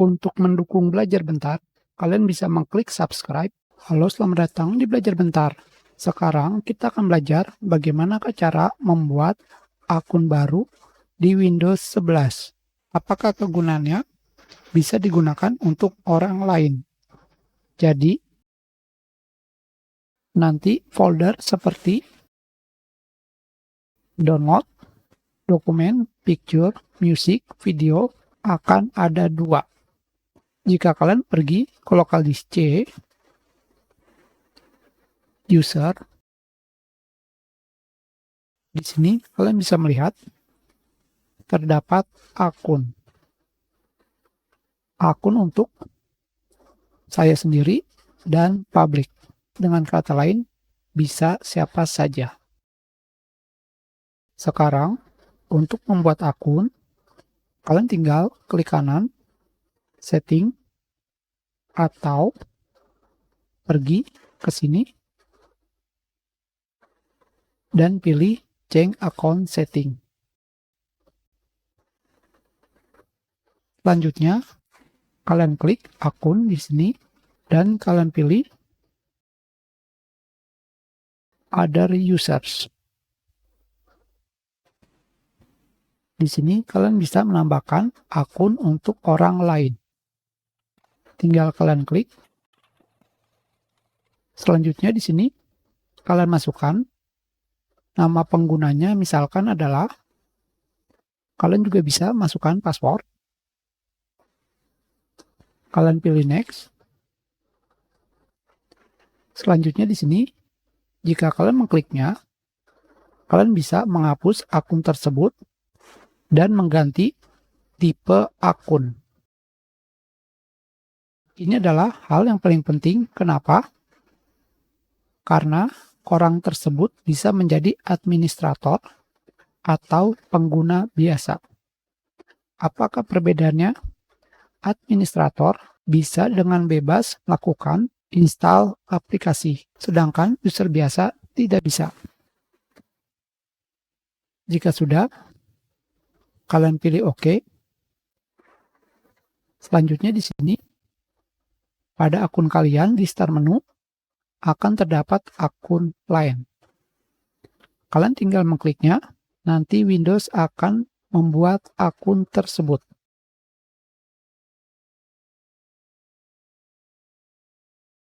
Untuk mendukung Belajar Bentar, kalian bisa mengklik subscribe. Halo, selamat datang di Belajar Bentar. Sekarang kita akan belajar bagaimana cara membuat akun baru di Windows 11. Apakah kegunaannya bisa digunakan untuk orang lain? Jadi, nanti folder seperti download, dokumen, picture, music, video akan ada 2. Jika kalian pergi ke lokal disk C, user, di sini kalian bisa melihat terdapat akun. Akun untuk saya sendiri dan public. Dengan kata lain, bisa siapa saja. Sekarang, untuk membuat akun, kalian tinggal klik kanan, setting, atau pergi ke sini, dan pilih change account setting. Selanjutnya, kalian klik akun di sini, dan kalian pilih other users. Di sini kalian bisa menambahkan akun untuk orang lain. Tinggal kalian klik. Selanjutnya di sini kalian masukkan nama penggunanya, misalkan adalah, kalian juga bisa masukkan password. Kalian pilih next. Selanjutnya di sini, jika kalian mengkliknya, kalian bisa menghapus akun tersebut dan mengganti tipe akun. Ini adalah hal yang paling penting. Kenapa? Karena orang tersebut bisa menjadi administrator atau pengguna biasa. Apakah perbedaannya? Administrator bisa dengan bebas melakukan install aplikasi, sedangkan user biasa tidak bisa. Jika sudah, kalian pilih OK. Selanjutnya di sini, pada akun kalian di start menu akan terdapat akun lain. Kalian tinggal mengkliknya, nanti Windows akan membuat akun tersebut.